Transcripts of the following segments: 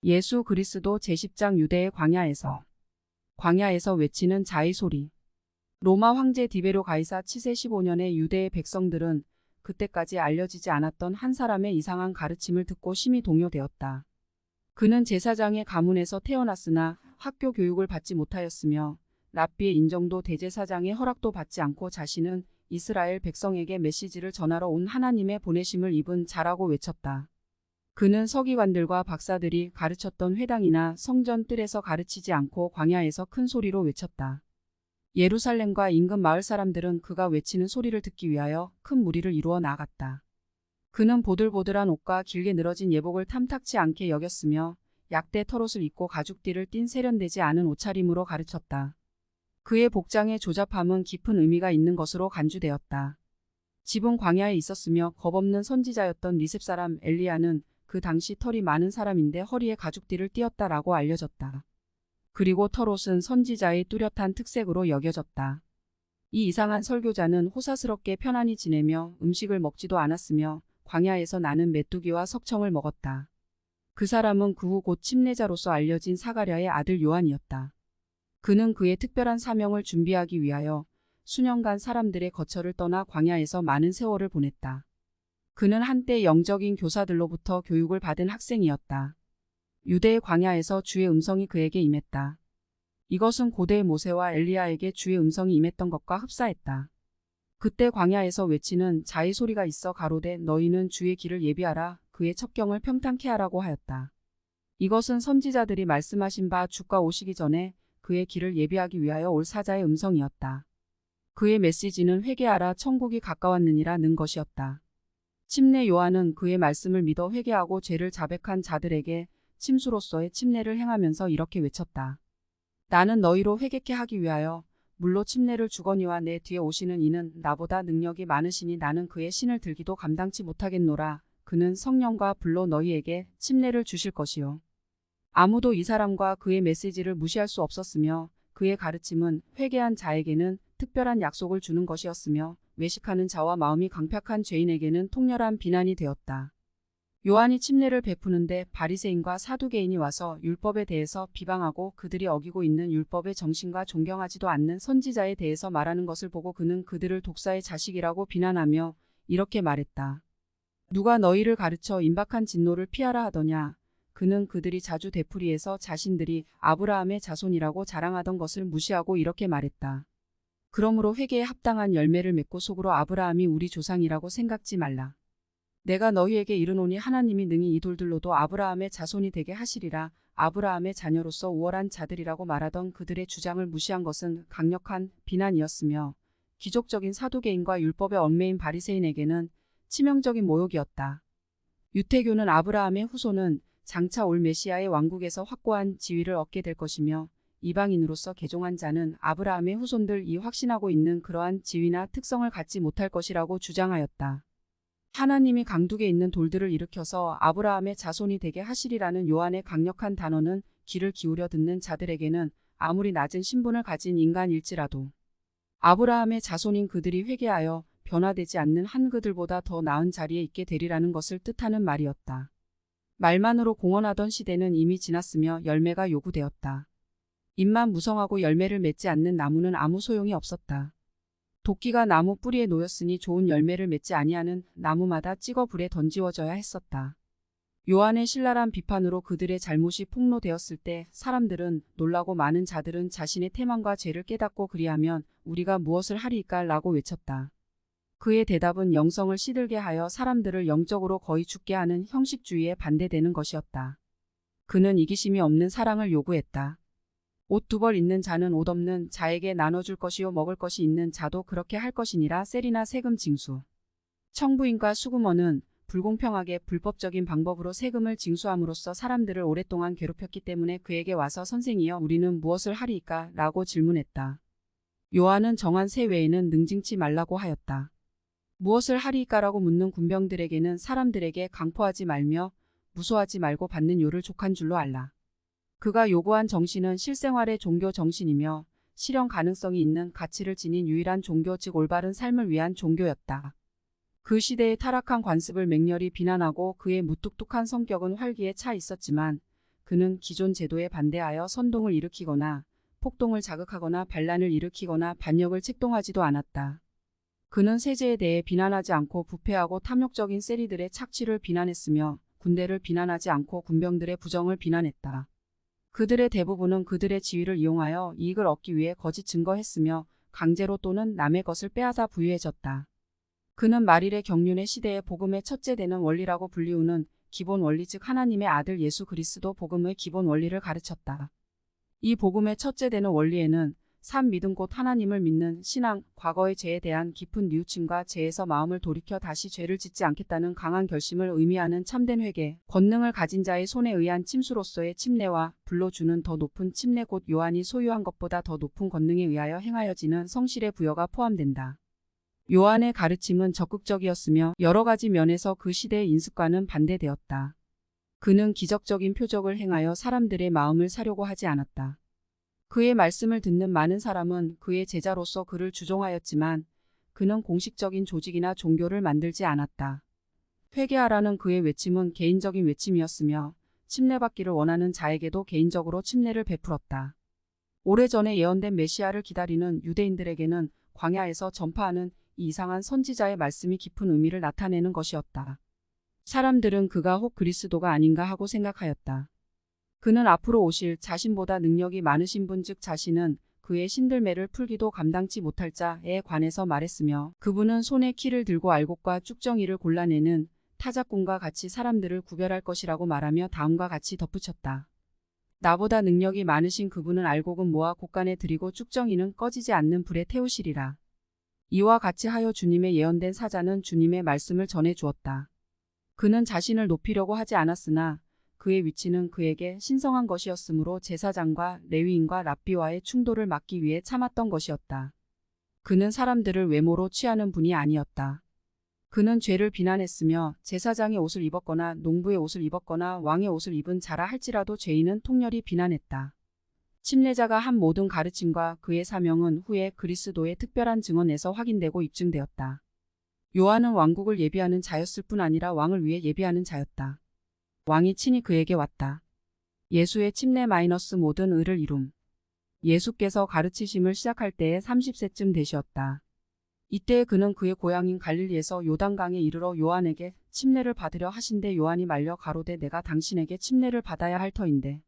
예수 그리스도 제10장 유대의 광야에서 외치는 자의 소리. 로마 황제 디베료 가이사 치세 15년에 유대의 백성들은 그때까지 알려지지 않았던 한 사람의 이상한 가르침을 듣고 심히 동요되었다. 그는 제사장의 가문에서 태어났으나 학교 교육을 받지 못하였으며 랍비의 인정도 대제사장의 허락도 받지 않고 자신은 이스라엘 백성에게 메시지를 전하러 온 하나님의 보내심을 입은 자라고 외쳤다. 그는 서기관들과 박사들이 가르쳤던 회당이나 성전 뜰에서 가르치지 않고 광야에서 큰 소리로 외쳤다. 예루살렘과 인근 마을 사람들은 그가 외치는 소리를 듣기 위하여 큰 무리를 이루어 나갔다. 그는 보들보들한 옷과 길게 늘어진 예복을 탐탁치 않게 여겼으며 약대 털옷을 입고 가죽띠를 띤 세련되지 않은 옷차림으로 가르쳤다. 그의 복장의 조잡함은 깊은 의미가 있는 것으로 간주되었다. 집은 광야에 있었으며 겁없는 선지자였던 리셉 사람 엘리야는 그 당시 털이 많은 사람인데 허리에 가죽띠를 띄었다라고 알려졌다. 그리고 털옷은 선지자의 뚜렷한 특색으로 여겨졌다. 이 이상한 설교자는 호사스럽게 편안히 지내며 음식을 먹지도 않았으며 광야에서 나는 메뚜기와 석청을 먹었다. 그 사람은 그 후 곧 침례자로서 알려진 사가랴의 아들 요한이었다. 그는 그의 특별한 사명을 준비하기 위하여 수년간 사람들의 거처를 떠나 광야에서 많은 세월을 보냈다. 그는 한때 영적인 교사들로부터 교육을 받은 학생이었다. 유대의 광야에서 주의 음성이 그에게 임했다. 이것은 고대의 모세와 엘리야에게 주의 음성이 임했던 것과 흡사했다. 그때 광야에서 외치는 자의 소리가 있어 가로되 너희는 주의 길을 예비하라 그의 첩경을 평탄케 하라고 하였다. 이것은 선지자들이 말씀하신 바 주가 오시기 전에 그의 길을 예비하기 위하여 올 사자의 음성이었다. 그의 메시지는 회개하라 천국이 가까웠느니라 는 것이었다. 침례 요한은 그의 말씀을 믿어 회개하고 죄를 자백한 자들에게 침수로서의 침례를 행하면서 이렇게 외쳤다. 나는 너희로 회개케 하기 위하여 물로 침례를 주거니와 내 뒤에 오시는 이는 나보다 능력이 많으시니 나는 그의 신을 들기도 감당치 못하겠노라. 그는 성령과 불로 너희에게 침례를 주실 것이요. 아무도 이 사람과 그의 메시지를 무시할 수 없었으며 그의 가르침은 회개한 자에게는 특별한 약속을 주는 것이었으며 외식하는 자와 마음이 강팍한 죄인에게는 통렬한 비난이 되었다. 요한이 침례를 베푸는데 바리새인과 사두개인이 와서 율법에 대해서 비방하고 그들이 어기고 있는 율법의 정신과 존경하지도 않는 선지자에 대해서 말하는 것을 보고 그는 그들을 독사의 자식이라고 비난하며 이렇게 말했다. 누가 너희를 가르쳐 임박한 진노를 피하라 하더냐. 그는 그들이 자주 되풀이해서 자신들이 아브라함의 자손이라고 자랑하던 것을 무시하고 이렇게 말했다. 그러므로 회개에 합당한 열매를 맺고 속으로 아브라함이 우리 조상이라고 생각지 말라. 내가 너희에게 이르노니 하나님이 능히 이 돌들로도 아브라함의 자손이 되게 하시리라. 아브라함의 자녀로서 우월한 자들이라고 말하던 그들의 주장을 무시한 것은 강력한 비난이었으며 기족적인 사두개인과 율법에 얽매인 바리새인에게는 치명적인 모욕이었다. 유태교는 아브라함의 후손은 장차 올 메시아의 왕국에서 확고한 지위를 얻게 될 것이며 이방인으로서 개종한 자는 아브라함의 후손들이 확신하고 있는 그러한 지위나 특성을 갖지 못할 것이라고 주장하였다. 하나님이 강둑에 있는 돌들을 일으켜서 아브라함의 자손이 되게 하시리라는 요한의 강력한 단어는 귀를 기울여 듣는 자들에게는 아무리 낮은 신분을 가진 인간일지라도 아브라함의 자손인 그들이 회개하여 변화되지 않는 한 그들보다 더 나은 자리에 있게 되리라는 것을 뜻하는 말이었다. 말만으로 공언하던 시대는 이미 지났으며 열매가 요구되었다. 잎만 무성하고 열매를 맺지 않는 나무는 아무 소용이 없었다. 도끼가 나무 뿌리에 놓였으니 좋은 열매를 맺지 아니하는 나무마다 찍어 불에 던지워져야 했었다. 요한의 신랄한 비판으로 그들의 잘못이 폭로되었을 때 사람들은 놀라고 많은 자들은 자신의 태만과 죄를 깨닫고 그리하면 우리가 무엇을 하리이까 라고 외쳤다. 그의 대답은 영성을 시들게 하여 사람들을 영적으로 거의 죽게 하는 형식주의에 반대되는 것이었다. 그는 이기심이 없는 사랑을 요구했다. 옷 두 벌 있는 자는 옷 없는 자에게 나눠줄 것이요 먹을 것이 있는 자도 그렇게 할 것이니라. 셀이나 세금 징수. 청부인과 수금원은 불공평하게 불법적인 방법으로 세금을 징수함으로써 사람들을 오랫동안 괴롭혔기 때문에 그에게 와서 선생이여 우리는 무엇을 하리이까? 라고 질문했다. 요한은 정한 세 외에는 능징치 말라고 하였다. 무엇을 하리이까라고 묻는 군병들에게는 사람들에게 강포하지 말며 무소하지 말고 받는 요를 족한 줄로 알라. 그가 요구한 정신은 실생활의 종교 정신이며 실현 가능성이 있는 가치를 지닌 유일한 종교 즉 올바른 삶을 위한 종교였다. 그 시대의 타락한 관습을 맹렬히 비난하고 그의 무뚝뚝한 성격은 활기에 차 있었지만 그는 기존 제도에 반대하여 선동을 일으키거나 폭동을 자극하거나 반란을 일으키거나 반역을 책동하지도 않았다. 그는 세제에 대해 비난하지 않고 부패하고 탐욕적인 세리들의 착취를 비난했으며 군대를 비난하지 않고 군병들의 부정을 비난했다. 그들의 대부분은 그들의 지위를 이용하여 이익을 얻기 위해 거짓 증거했으며 강제로 또는 남의 것을 빼앗아 부유해졌다. 그는 말일의 경륜의 시대에 복음의 첫째 되는 원리라고 불리우는 기본 원리 즉 하나님의 아들 예수 그리스도 복음의 기본 원리를 가르쳤다. 이 복음의 첫째 되는 원리에는 산 믿음 곧 하나님을 믿는 신앙, 과거의 죄에 대한 깊은 뉘우침과 죄에서 마음을 돌이켜 다시 죄를 짓지 않겠다는 강한 결심을 의미하는 참된 회개, 권능을 가진 자의 손에 의한 침수로서의 침례와 불러주는 더 높은 침례 곧 요한이 소유한 것보다 더 높은 권능에 의하여 행하여지는 성실의 부여가 포함된다. 요한의 가르침은 적극적이었으며 여러 가지 면에서 그 시대의 인습과는 반대되었다. 그는 기적적인 표적을 행하여 사람들의 마음을 사려고 하지 않았다. 그의 말씀을 듣는 많은 사람은 그의 제자로서 그를 주종하였지만 그는 공식적인 조직이나 종교를 만들지 않았다. 회개하라는 그의 외침은 개인적인 외침이었으며 침례받기를 원하는 자에게도 개인적으로 침례를 베풀었다. 오래전에 예언된 메시아를 기다리는 유대인들에게는 광야에서 전파하는 이 이상한 선지자의 말씀이 깊은 의미를 나타내는 것이었다. 사람들은 그가 혹 그리스도가 아닌가 하고 생각하였다. 그는 앞으로 오실 자신보다 능력이 많으신 분 즉 자신은 그의 신들매를 풀기도 감당치 못할 자에 관해서 말했으며 그분은 손에 키를 들고 알곡과 쭉정이를 골라내는 타작꾼과 같이 사람들을 구별할 것이라고 말하며 다음과 같이 덧붙였다. 나보다 능력이 많으신 그분은 알곡은 모아 곳간에 들이고 쭉정이는 꺼지지 않는 불에 태우시리라. 이와 같이 하여 주님의 예언된 사자는 주님의 말씀을 전해 주었다. 그는 자신을 높이려고 하지 않았으나 그의 위치는 그에게 신성한 것이었으므로 제사장과 레위인과 랍비와의 충돌을 막기 위해 참았던 것이었다. 그는 사람들을 외모로 취하는 분이 아니었다. 그는 죄를 비난했으며 제사장의 옷을 입었거나 농부의 옷을 입었거나 왕의 옷을 입은 자라 할지라도 죄인은 통렬히 비난했다. 침례자가 한 모든 가르침과 그의 사명은 후에 그리스도의 특별한 증언에서 확인되고 입증되었다. 요한은 왕국을 예비하는 자였을 뿐 아니라 왕을 위해 예비하는 자였다. 왕이 친히 그에게 왔다. 예수의 침례 모든 의를 이룸. 예수께서 가르치심을 시작할 때에 30세쯤 되셨다. 이때 그는 그의 고향인 갈릴리에서 요단강에 이르러 요한에게 침례를 받으려 하신대 요한이 말려 가로되 내가 당신에게 침례를 받아야 할 터인데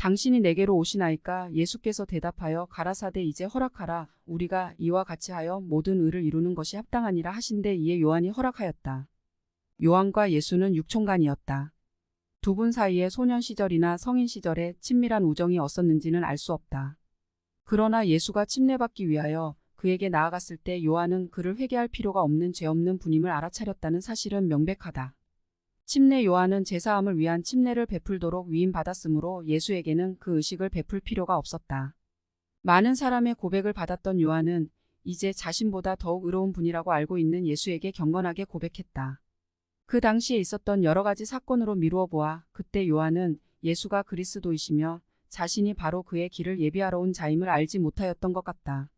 당신이 내게로 오시나이까 예수께서 대답하여 가라사대 이제 허락하라 우리가 이와 같이 하여 모든 의를 이루는 것이 합당하니라 하신대 이에 요한이 허락하였다. 요한과 예수는 육총간이었다. 두 분 사이에 소년 시절이나 성인 시절에 친밀한 우정이 없었는지는 알 수 없다. 그러나 예수가 침례받기 위하여 그에게 나아갔을 때 요한은 그를 회개할 필요가 없는 죄 없는 분임을 알아차렸다는 사실은 명백하다. 침례 요한은 제사함을 위한 침례를 베풀도록 위임받았으므로 예수에게는 그 의식을 베풀 필요가 없었다. 많은 사람의 고백을 받았던 요한은 이제 자신보다 더욱 의로운 분이라고 알고 있는 예수에게 경건하게 고백했다. 그 당시에 있었던 여러 가지 사건으로 미루어 보아 그때 요한은 예수가 그리스도이시며 자신이 바로 그의 길을 예비하러 온 자임을 알지 못하였던 것 같다.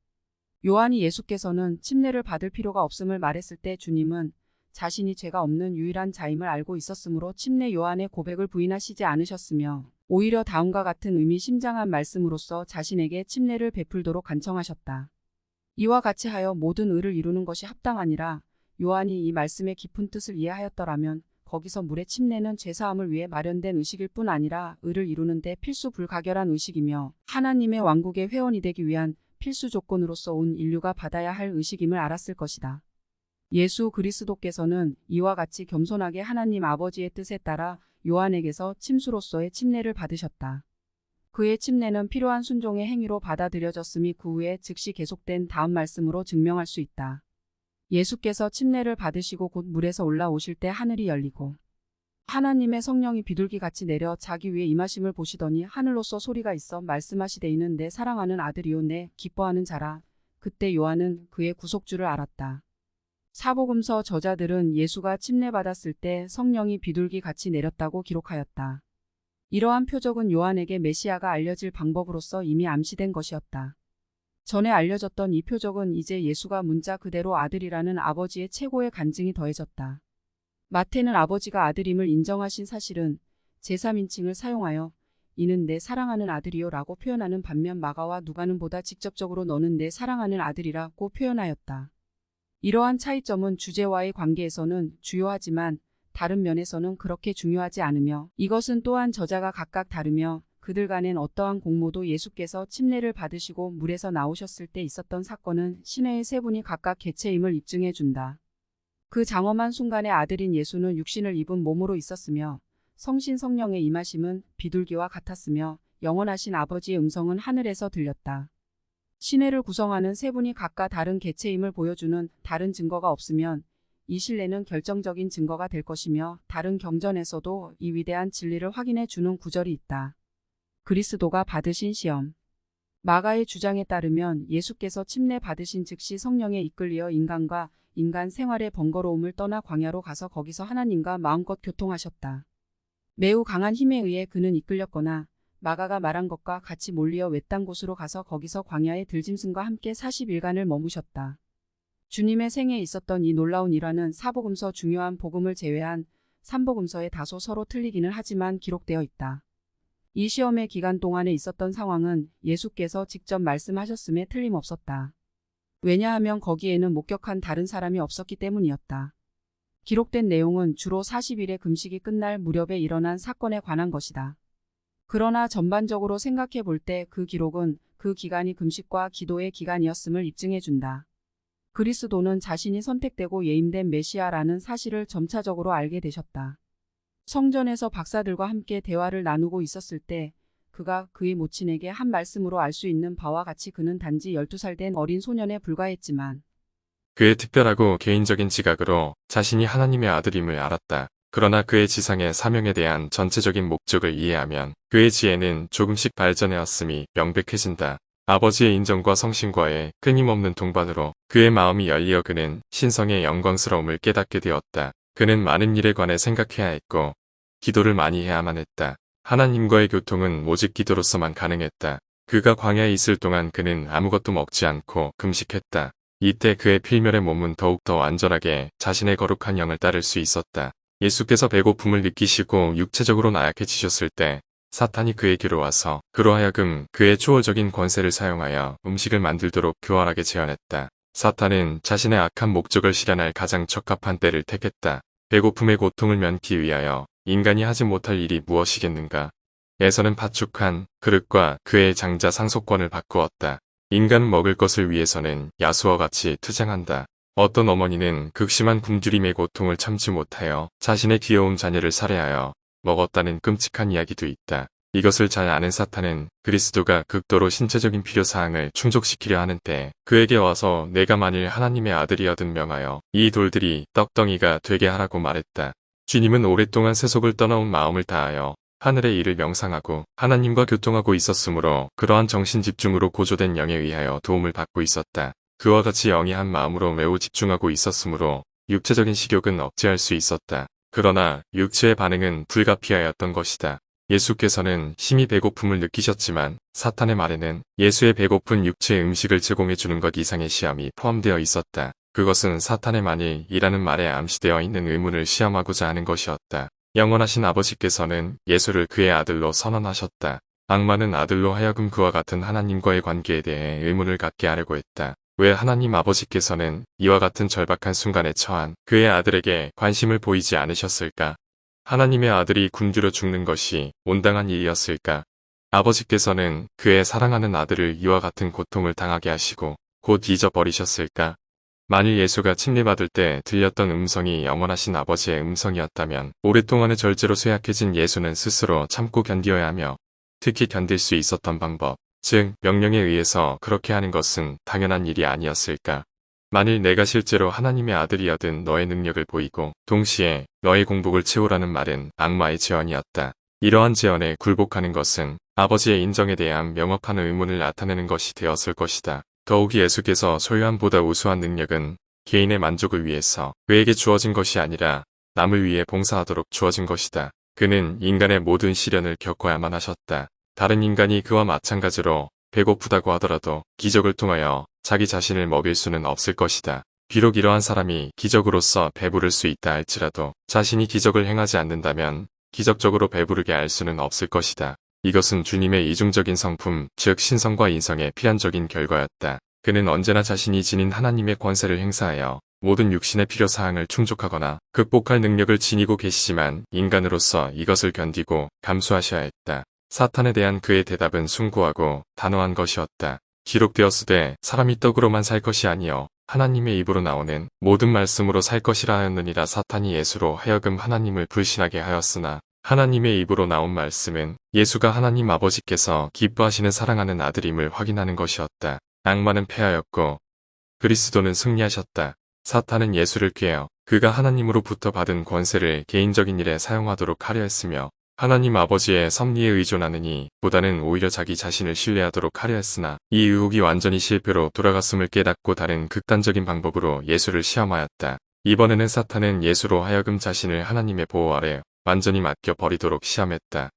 요한이 예수께서는 침례를 받을 필요가 없음을 말했을 때 주님은 자신이 죄가 없는 유일한 자임을 알고 있었으므로 침례 요한의 고백을 부인하시지 않으셨으며 오히려 다음과 같은 의미심장한 말씀으로써 자신에게 침례를 베풀도록 간청하셨다. 이와 같이 하여 모든 의를 이루는 것이 합당하니라. 요한이 이 말씀의 깊은 뜻을 이해하였더라면 거기서 물의 침례는 죄사함을 위해 마련된 의식일 뿐 아니라 의를 이루는 데 필수 불가결한 의식이며 하나님의 왕국의 회원이 되기 위한 필수 조건으로서 온 인류가 받아야 할 의식임을 알았을 것이다. 예수 그리스도께서는 이와 같이 겸손하게 하나님 아버지의 뜻에 따라 요한에게서 침수로서의 침례를 받으셨다. 그의 침례는 필요한 순종의 행위로 받아들여졌음이 그 후에 즉시 계속된 다음 말씀으로 증명할 수 있다. 예수께서 침례를 받으시고 곧 물에서 올라오실 때 하늘이 열리고 하나님의 성령이 비둘기같이 내려 자기 위에 임하심을 보시더니 하늘로서 소리가 있어 말씀하시되 이는 내 사랑하는 아들이요 내 기뻐하는 자라. 그때 요한은 그의 구속주를 알았다. 사복음서 저자들은 예수가 침례받았을 때 성령이 비둘기같이 내렸다고 기록하였다. 이러한 표적은 요한에게 메시아가 알려질 방법으로서 이미 암시된 것이었다. 전에 알려졌던 이 표적은 이제 예수가 문자 그대로 아들이라는 아버지의 최고의 간증이 더해졌다. 마태는 아버지가 아들임을 인정하신 사실은 제3인칭을 사용하여 이는 내 사랑하는 아들이요 라고 표현하는 반면 마가와 누가는 보다 직접적으로 너는 내 사랑하는 아들이라고 표현하였다. 이러한 차이점은 주제와의 관계에서는 주요하지만 다른 면에서는 그렇게 중요하지 않으며 이것은 또한 저자가 각각 다르며 그들 간엔 어떠한 공모도 예수께서 침례를 받으시고 물에서 나오셨을 때 있었던 사건은 신의 세 분이 각각 개체임을 입증해 준다. 그 장엄한 순간에 아들인 예수는 육신을 입은 몸으로 있었으며 성신 성령의 임하심은 비둘기와 같았으며 영원하신 아버지의 음성은 하늘에서 들렸다. 신해를 구성하는 세 분이 각각 다른 개체임을 보여주는 다른 증거가 없으면 이 신뢰는 결정적인 증거가 될 것이며 다른 경전에서도 이 위대한 진리를 확인해 주는 구절이 있다. 그리스도가 받으신 시험. 마가의 주장에 따르면 예수께서 침례 받으신 즉시 성령에 이끌려 인간과 인간 생활의 번거로움을 떠나 광야로 가서 거기서 하나님과 마음껏 교통하셨다. 매우 강한 힘에 의해 그는 이끌렸거나 마가가 말한 것과 같이 몰리어 외딴 곳으로 가서 거기서 광야의 들짐승과 함께 40일간을 머무셨다. 주님의 생에 있었던 이 놀라운 일화는 사복음서 중요한 복음을 제외한 삼복음서에 다소 서로 틀리기는 하지만 기록되어 있다. 이 시험의 기간 동안에 있었던 상황은 예수께서 직접 말씀하셨음에 틀림없었다. 왜냐하면 거기에는 목격한 다른 사람이 없었기 때문이었다. 기록된 내용은 주로 40일의 금식이 끝날 무렵에 일어난 사건에 관한 것이다. 그러나 전반적으로 생각해 볼 때 그 기록은 그 기간이 금식과 기도의 기간이었음을 입증해 준다. 그리스도는 자신이 선택되고 예임된 메시아라는 사실을 점차적으로 알게 되셨다. 성전에서 박사들과 함께 대화를 나누고 있었을 때 그가 그의 모친에게 한 말씀으로 알 수 있는 바와 같이 그는 단지 12살 된 어린 소년에 불과했지만 그의 특별하고 개인적인 지각으로 자신이 하나님의 아들임을 알았다. 그러나 그의 지상의 사명에 대한 전체적인 목적을 이해하면 그의 지혜는 조금씩 발전해왔음이 명백해진다. 아버지의 인정과 성신과의 끊임없는 동반으로 그의 마음이 열리어 그는 신성의 영광스러움을 깨닫게 되었다. 그는 많은 일에 관해 생각해야 했고 기도를 많이 해야만 했다. 하나님과의 교통은 오직 기도로서만 가능했다. 그가 광야에 있을 동안 그는 아무것도 먹지 않고 금식했다. 이때 그의 필멸의 몸은 더욱더 완전하게 자신의 거룩한 영을 따를 수 있었다. 예수께서 배고픔을 느끼시고 육체적으로 나약해지셨을 때 사탄이 그에게로 와서 그로 하여금 그의 초월적인 권세를 사용하여 음식을 만들도록 교활하게 제안했다. 사탄은 자신의 악한 목적을 실현할 가장 적합한 때를 택했다. 배고픔의 고통을 면기 위하여 인간이 하지 못할 일이 무엇이겠는가? 에서는 파축한 그릇과 그의 장자 상속권을 바꾸었다. 인간은 먹을 것을 위해서는 야수와 같이 투쟁한다. 어떤 어머니는 극심한 굶주림의 고통을 참지 못하여 자신의 귀여운 자녀를 살해하여 먹었다는 끔찍한 이야기도 있다. 이것을 잘 아는 사탄은 그리스도가 극도로 신체적인 필요사항을 충족시키려 하는 때 그에게 와서 내가 만일 하나님의 아들이여든 명하여 이 돌들이 떡덩이가 되게 하라고 말했다. 주님은 오랫동안 세속을 떠나온 마음을 다하여 하늘의 일을 명상하고 하나님과 교통하고 있었으므로 그러한 정신집중으로 고조된 영에 의하여 도움을 받고 있었다. 그와 같이 영이 한 마음으로 매우 집중하고 있었으므로 육체적인 식욕은 억제할 수 있었다. 그러나 육체의 반응은 불가피하였던 것이다. 예수께서는 심히 배고픔을 느끼셨지만 사탄의 말에는 예수의 배고픈 육체의 음식을 제공해 주는 것 이상의 시험이 포함되어 있었다. 그것은 사탄의 만일이라는 말에 암시되어 있는 의문을 시험하고자 하는 것이었다. 영원하신 아버지께서는 예수를 그의 아들로 선언하셨다. 악마는 아들로 하여금 그와 같은 하나님과의 관계에 대해 의문을 갖게 하려고 했다. 왜 하나님 아버지께서는 이와 같은 절박한 순간에 처한 그의 아들에게 관심을 보이지 않으셨을까? 하나님의 아들이 굶주려 죽는 것이 온당한 일이었을까? 아버지께서는 그의 사랑하는 아들을 이와 같은 고통을 당하게 하시고 곧 잊어버리셨을까? 만일 예수가 침례받을 때 들렸던 음성이 영원하신 아버지의 음성이었다면 오랫동안의 절제로 쇠약해진 예수는 스스로 참고 견디어야 하며 특히 견딜 수 있었던 방법, 즉 명령에 의해서 그렇게 하는 것은 당연한 일이 아니었을까? 만일 내가 실제로 하나님의 아들이어든 너의 능력을 보이고 동시에 너의 공복을 채우라는 말은 악마의 제언이었다. 이러한 제언에 굴복하는 것은 아버지의 인정에 대한 명확한 의문을 나타내는 것이 되었을 것이다. 더욱이 예수께서 소유한 보다 우수한 능력은 개인의 만족을 위해서 그에게 주어진 것이 아니라 남을 위해 봉사하도록 주어진 것이다. 그는 인간의 모든 시련을 겪어야만 하셨다. 다른 인간이 그와 마찬가지로 배고프다고 하더라도 기적을 통하여 자기 자신을 먹일 수는 없을 것이다. 비록 이러한 사람이 기적으로서 배부를 수 있다 할지라도 자신이 기적을 행하지 않는다면 기적적으로 배부르게 할 수는 없을 것이다. 이것은 주님의 이중적인 성품, 즉 신성과 인성의 필연적인 결과였다. 그는 언제나 자신이 지닌 하나님의 권세를 행사하여 모든 육신의 필요사항을 충족하거나 극복할 능력을 지니고 계시지만 인간으로서 이것을 견디고 감수하셔야 했다. 사탄에 대한 그의 대답은 숭고하고 단호한 것이었다. 기록되었으되 사람이 떡으로만 살 것이 아니요 하나님의 입으로 나오는 모든 말씀으로 살 것이라 하였느니라. 사탄이 예수로 하여금 하나님을 불신하게 하였으나 하나님의 입으로 나온 말씀은 예수가 하나님 아버지께서 기뻐하시는 사랑하는 아들임을 확인하는 것이었다. 악마는 패하였고 그리스도는 승리하셨다. 사탄은 예수를 꾀어 그가 하나님으로부터 받은 권세를 개인적인 일에 사용하도록 하려 했으며 하나님 아버지의 섭리에 의존하느니 보다는 오히려 자기 자신을 신뢰하도록 하려 했으나 이 의혹이 완전히 실패로 돌아갔음을 깨닫고 다른 극단적인 방법으로 예수를 시험하였다. 이번에는 사탄은 예수로 하여금 자신을 하나님의 보호 아래 완전히 맡겨버리도록 시험했다.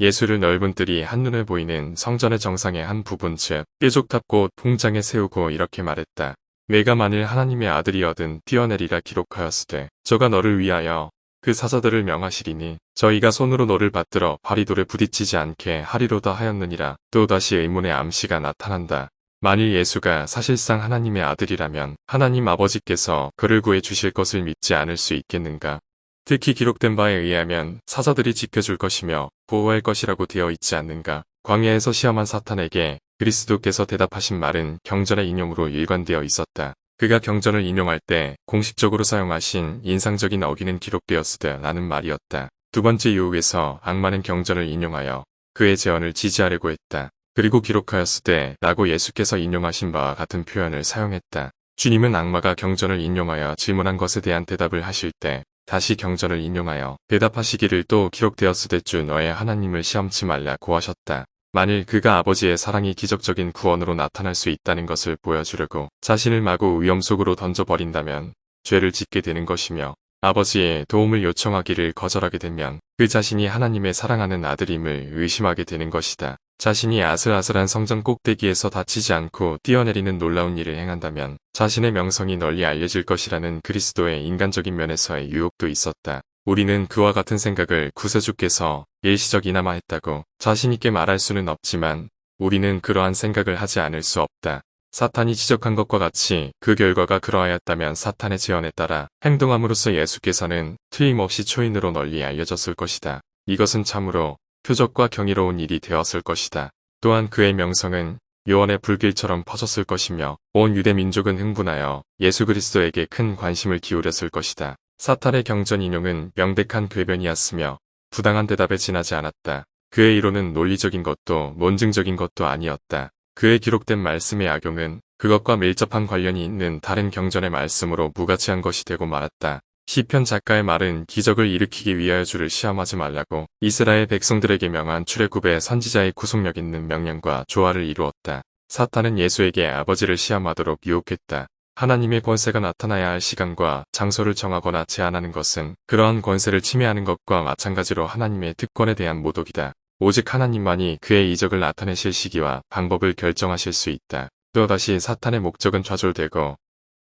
예수를 넓은 뜰이 한눈에 보이는 성전의 정상의 한 부분 즉 뾰족탑고 통장에 세우고 이렇게 말했다. 내가 만일 하나님의 아들이어든 뛰어내리라 기록하였으되 저가 너를 위하여 그 사자들을 명하시리니 저희가 손으로 너를 받들어 발이 돌에 부딪히지 않게 하리로다 하였느니라. 또다시 의문의 암시가 나타난다. 만일 예수가 사실상 하나님의 아들이라면 하나님 아버지께서 그를 구해 주실 것을 믿지 않을 수 있겠는가? 특히 기록된 바에 의하면 사자들이 지켜줄 것이며 보호할 것이라고 되어 있지 않는가? 광야에서 시험한 사탄에게 그리스도께서 대답하신 말은 경전의 인용으로 일관되어 있었다. 그가 경전을 인용할 때 공식적으로 사용하신 인상적인 어기는 기록되었으되 라는 말이었다. 두 번째 유혹에서 악마는 경전을 인용하여 그의 제언을 지지하려고 했다. 그리고 기록하였으되 라고 예수께서 인용하신 바와 같은 표현을 사용했다. 주님은 악마가 경전을 인용하여 질문한 것에 대한 대답을 하실 때 다시 경전을 인용하여 대답하시기를 또 기록되었으되 주 너의 하나님을 시험치 말라고 하셨다. 만일 그가 아버지의 사랑이 기적적인 구원으로 나타날 수 있다는 것을 보여주려고 자신을 마구 위험 속으로 던져버린다면 죄를 짓게 되는 것이며 아버지의 도움을 요청하기를 거절하게 되면 그 자신이 하나님의 사랑하는 아들임을 의심하게 되는 것이다. 자신이 아슬아슬한 성전 꼭대기에서 다치지 않고 뛰어내리는 놀라운 일을 행한다면 자신의 명성이 널리 알려질 것이라는 그리스도의 인간적인 면에서의 유혹도 있었다. 우리는 그와 같은 생각을 구세주께서 일시적이나마 했다고 자신있게 말할 수는 없지만 우리는 그러한 생각을 하지 않을 수 없다. 사탄이 지적한 것과 같이 그 결과가 그러하였다면 사탄의 제언에 따라 행동함으로써 예수께서는 틀림없이 초인으로 널리 알려졌을 것이다. 이것은 참으로 표적과 경이로운 일이 되었을 것이다. 또한 그의 명성은 요원의 불길처럼 퍼졌을 것이며 온 유대 민족은 흥분하여 예수 그리스도에게 큰 관심을 기울였을 것이다. 사탄의 경전 인용은 명백한 궤변이었으며 부당한 대답에 지나지 않았다. 그의 이론은 논리적인 것도 논증적인 것도 아니었다. 그의 기록된 말씀의 악용은 그것과 밀접한 관련이 있는 다른 경전의 말씀으로 무가치한 것이 되고 말았다. 시편 작가의 말은 기적을 일으키기 위하여 주를 시험하지 말라고 이스라엘 백성들에게 명한 출애굽의 선지자의 구속력 있는 명령과 조화를 이루었다. 사탄은 예수에게 아버지를 시험하도록 유혹했다. 하나님의 권세가 나타나야 할 시간과 장소를 정하거나 제한하는 것은 그러한 권세를 침해하는 것과 마찬가지로 하나님의 특권에 대한 모독이다. 오직 하나님만이 그의 이적을 나타내실 시기와 방법을 결정하실 수 있다. 또다시 사탄의 목적은 좌절되고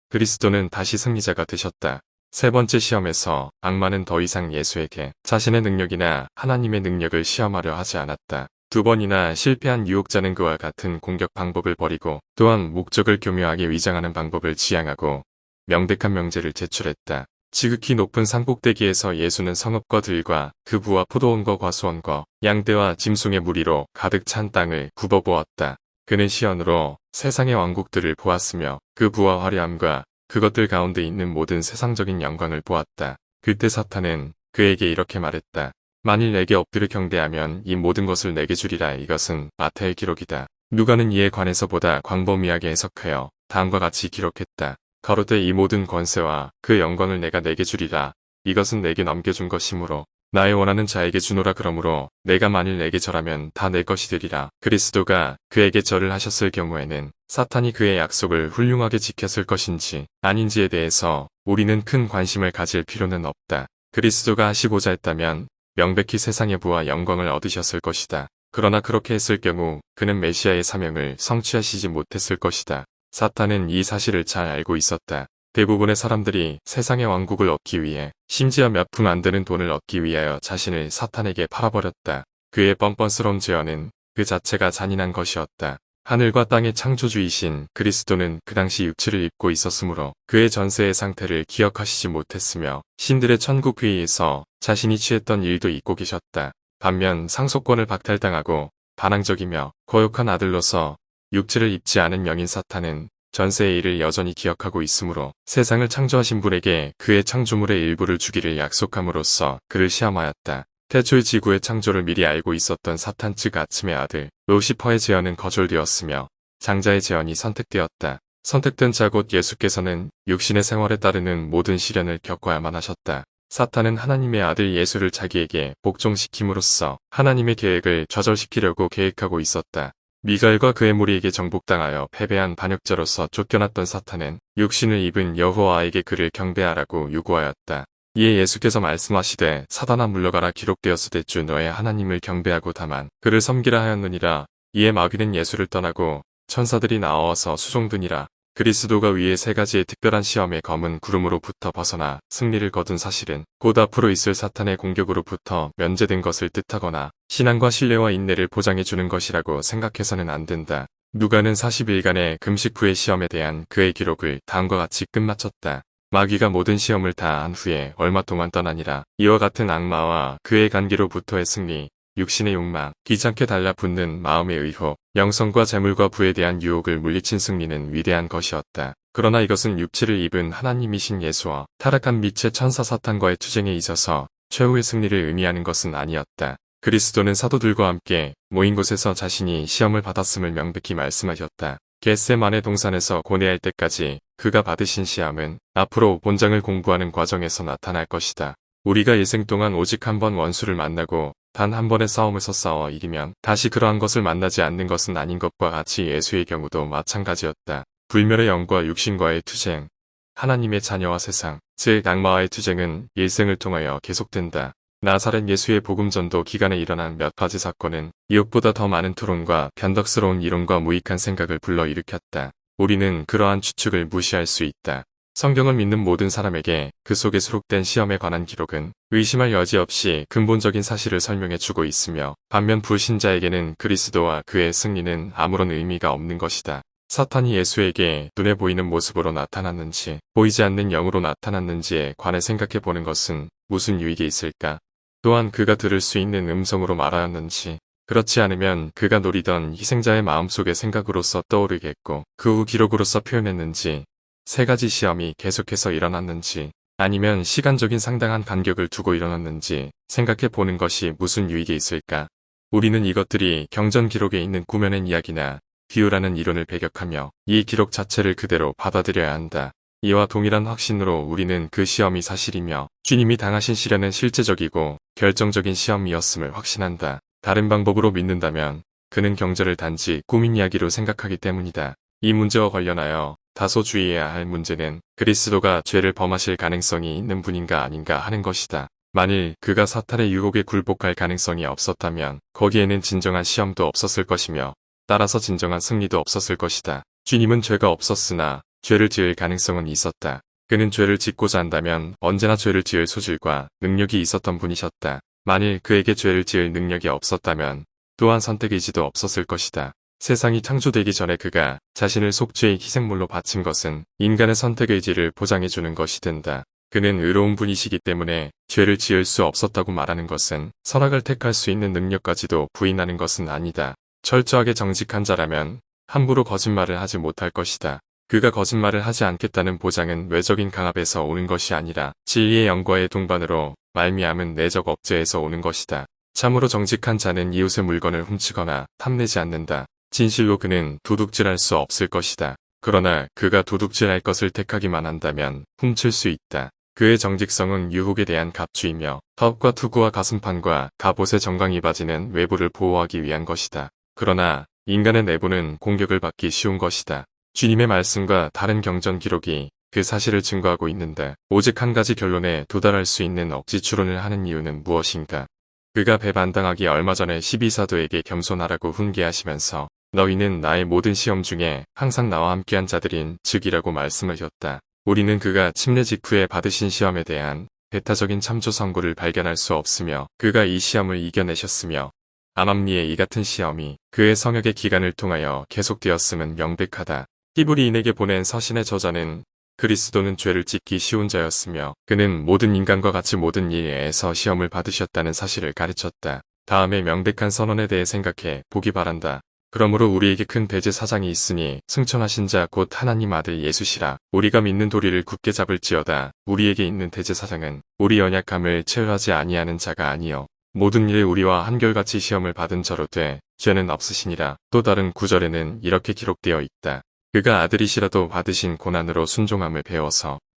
그리스도는 다시 승리자가 되셨다. 세 번째 시험에서 악마는 더 이상 예수에게 자신의 능력이나 하나님의 능력을 시험하려 하지 않았다. 두 번이나 실패한 유혹자는 그와 같은 공격 방법을 버리고 또한 목적을 교묘하게 위장하는 방법을 지향하고 명백한 명제를 제출했다. 지극히 높은 산꼭대기에서 예수는 성읍과 들과 그 부와 포도원과 과수원과 양떼와 짐승의 무리로 가득 찬 땅을 굽어보았다. 그는 시연으로 세상의 왕국들을 보았으며 그 부와 화려함과 그것들 가운데 있는 모든 세상적인 영광을 보았다. 그때 사탄은 그에게 이렇게 말했다. 만일 내게 엎드려 경배하면 이 모든 것을 내게 주리라. 이것은 마태의 기록이다. 누가는 이에 관해서 보다 광범위하게 해석하여 다음과 같이 기록했다. 가로되 이 모든 권세와 그 영광을 내가 내게 주리라. 이것은 내게 넘겨준 것이므로 나의 원하는 자에게 주노라. 그러므로 내가 만일 내게 절하면 다 내 것이 되리라. 그리스도가 그에게 절을 하셨을 경우에는 사탄이 그의 약속을 훌륭하게 지켰을 것인지 아닌지에 대해서 우리는 큰 관심을 가질 필요는 없다. 그리스도가 하시고자 했다면 명백히 세상의 부와 영광을 얻으셨을 것이다. 그러나 그렇게 했을 경우 그는 메시아의 사명을 성취하시지 못했을 것이다. 사탄은 이 사실을 잘 알고 있었다. 대부분의 사람들이 세상의 왕국을 얻기 위해 심지어 몇 푼 안 되는 돈을 얻기 위하여 자신을 사탄에게 팔아버렸다. 그의 뻔뻔스러운 죄어는 그 자체가 잔인한 것이었다. 하늘과 땅의 창조주이신 그리스도는 그 당시 육체를 입고 있었으므로 그의 전세의 상태를 기억하시지 못했으며 신들의 천국 회의에서 자신이 취했던 일도 잊고 계셨다. 반면 상속권을 박탈당하고 반항적이며 거역한 아들로서 육체를 입지 않은 영인 사탄은 전세의 일을 여전히 기억하고 있으므로 세상을 창조하신 분에게 그의 창조물의 일부를 주기를 약속함으로써 그를 시험하였다. 태초의 지구의 창조를 미리 알고 있었던 사탄 즉 아침의 아들 루시퍼의 제언은 거절되었으며 장자의 제언이 선택되었다. 선택된 자 곧 예수께서는 육신의 생활에 따르는 모든 시련을 겪어야만 하셨다. 사탄은 하나님의 아들 예수를 자기에게 복종시킴으로써 하나님의 계획을 좌절시키려고 계획하고 있었다. 미가엘과 그의 무리에게 정복당하여 패배한 반역자로서 쫓겨났던 사탄은 육신을 입은 여호와에게 그를 경배하라고 요구하였다. 이에 예수께서 말씀하시되 사단아 물러가라 기록되었으되 주 너의 하나님을 경배하고 다만 그를 섬기라 하였느니라. 이에 마귀는 예수를 떠나고 천사들이 나와서 수종드니라. 그리스도가 위에 세 가지의 특별한 시험의 검은 구름으로부터 벗어나 승리를 거둔 사실은 곧 앞으로 있을 사탄의 공격으로부터 면제된 것을 뜻하거나 신앙과 신뢰와 인내를 보장해주는 것이라고 생각해서는 안 된다. 누가는 40일간의 금식 후의 시험에 대한 그의 기록을 다음과 같이 끝마쳤다. 마귀가 모든 시험을 다 한 후에 얼마 동안 떠나니라. 이와 같은 악마와 그의 관계로부터의 승리, 육신의 욕망, 귀찮게 달라붙는 마음의 의혹, 영성과 재물과 부에 대한 유혹을 물리친 승리는 위대한 것이었다. 그러나 이것은 육체를 입은 하나님이신 예수와 타락한 빛의 천사 사탄과의 투쟁에 있어서 최후의 승리를 의미하는 것은 아니었다. 그리스도는 사도들과 함께 모인 곳에서 자신이 시험을 받았음을 명백히 말씀하셨다. 겟세마네 동산에서 고뇌할 때까지 그가 받으신 시험은 앞으로 본장을 공부하는 과정에서 나타날 것이다. 우리가 일생 동안 오직 한 번 원수를 만나고 단 한 번의 싸움에서 싸워 이기면 다시 그러한 것을 만나지 않는 것은 아닌 것과 같이 예수의 경우도 마찬가지였다. 불멸의 영과 육신과의 투쟁, 하나님의 자녀와 세상, 즉 악마와의 투쟁은 일생을 통하여 계속된다. 나사렛 예수의 복음전도 기간에 일어난 몇 가지 사건은 이것보다 더 많은 토론과 변덕스러운 이론과 무익한 생각을 불러일으켰다. 우리는 그러한 추측을 무시할 수 있다. 성경을 믿는 모든 사람에게 그 속에 수록된 시험에 관한 기록은 의심할 여지 없이 근본적인 사실을 설명해주고 있으며 반면 불신자에게는 그리스도와 그의 승리는 아무런 의미가 없는 것이다. 사탄이 예수에게 눈에 보이는 모습으로 나타났는지 보이지 않는 영으로 나타났는지에 관해 생각해보는 것은 무슨 유익이 있을까? 또한 그가 들을 수 있는 음성으로 말하였는지 그렇지 않으면 그가 노리던 희생자의 마음속의 생각으로서 떠오르겠고 그 후 기록으로서 표현했는지 세 가지 시험이 계속해서 일어났는지 아니면 시간적인 상당한 간격을 두고 일어났는지 생각해 보는 것이 무슨 유익이 있을까? 우리는 이것들이 경전 기록에 있는 꾸며낸 이야기나 비유라는 이론을 배격하며 이 기록 자체를 그대로 받아들여야 한다. 이와 동일한 확신으로 우리는 그 시험이 사실이며 주님이 당하신 시련은 실제적이고 결정적인 시험이었음을 확신한다. 다른 방법으로 믿는다면 그는 경전을 단지 꾸민 이야기로 생각하기 때문이다. 이 문제와 관련하여 다소 주의해야 할 문제는 그리스도가 죄를 범하실 가능성이 있는 분인가 아닌가 하는 것이다. 만일 그가 사탄의 유혹에 굴복할 가능성이 없었다면 거기에는 진정한 시험도 없었을 것이며 따라서 진정한 승리도 없었을 것이다. 주님은 죄가 없었으나 죄를 지을 가능성은 있었다. 그는 죄를 짓고자 한다면 언제나 죄를 지을 소질과 능력이 있었던 분이셨다. 만일 그에게 죄를 지을 능력이 없었다면 또한 선택의지도 없었을 것이다. 세상이 창조되기 전에 그가 자신을 속죄의 희생물로 바친 것은 인간의 선택의지를 보장해주는 것이 된다. 그는 의로운 분이시기 때문에 죄를 지을 수 없었다고 말하는 것은 선악을 택할 수 있는 능력까지도 부인하는 것은 아니다. 철저하게 정직한 자라면 함부로 거짓말을 하지 못할 것이다. 그가 거짓말을 하지 않겠다는 보장은 외적인 강압에서 오는 것이 아니라 진리의 영과의 동반으로 말미암은 내적 억제에서 오는 것이다. 참으로 정직한 자는 이웃의 물건을 훔치거나 탐내지 않는다. 진실로 그는 도둑질할 수 없을 것이다. 그러나 그가 도둑질할 것을 택하기만 한다면 훔칠 수 있다. 그의 정직성은 유혹에 대한 갑주이며 턱과 투구와 가슴판과 갑옷의 정강이 바지는 외부를 보호하기 위한 것이다. 그러나 인간의 내부는 공격을 받기 쉬운 것이다. 주님의 말씀과 다른 경전 기록이 그 사실을 증거하고 있는데 오직 한 가지 결론에 도달할 수 있는 억지 추론을 하는 이유는 무엇인가? 그가 배반당하기 얼마 전에 12사도에게 겸손하라고 훈계하시면서 너희는 나의 모든 시험 중에 항상 나와 함께한 자들인 즉이라고 말씀하셨다. 우리는 그가 침례 직후에 받으신 시험에 대한 배타적인 참조 선고를 발견할 수 없으며 그가 이 시험을 이겨내셨으며 암암리에 이 같은 시험이 그의 성역의 기간을 통하여 계속되었음은 명백하다. 히브리인에게 보낸 서신의 저자는 그리스도는 죄를 짓기 쉬운 자였으며 그는 모든 인간과 같이 모든 일에서 시험을 받으셨다는 사실을 가르쳤다. 다음에 명백한 선언에 대해 생각해 보기 바란다. 그러므로 우리에게 큰 대제사장이 있으니 승천하신 자 곧 하나님 아들 예수시라. 우리가 믿는 도리를 굳게 잡을지어다. 우리에게 있는 대제사장은 우리 연약함을 체휼하지 아니하는 자가 아니요 모든 일에 우리와 한결같이 시험을 받은 자로 돼 죄는 없으시니라. 또 다른 구절에는 이렇게 기록되어 있다. 그가 아들이시라도 받으신 고난으로 순종함을 배워서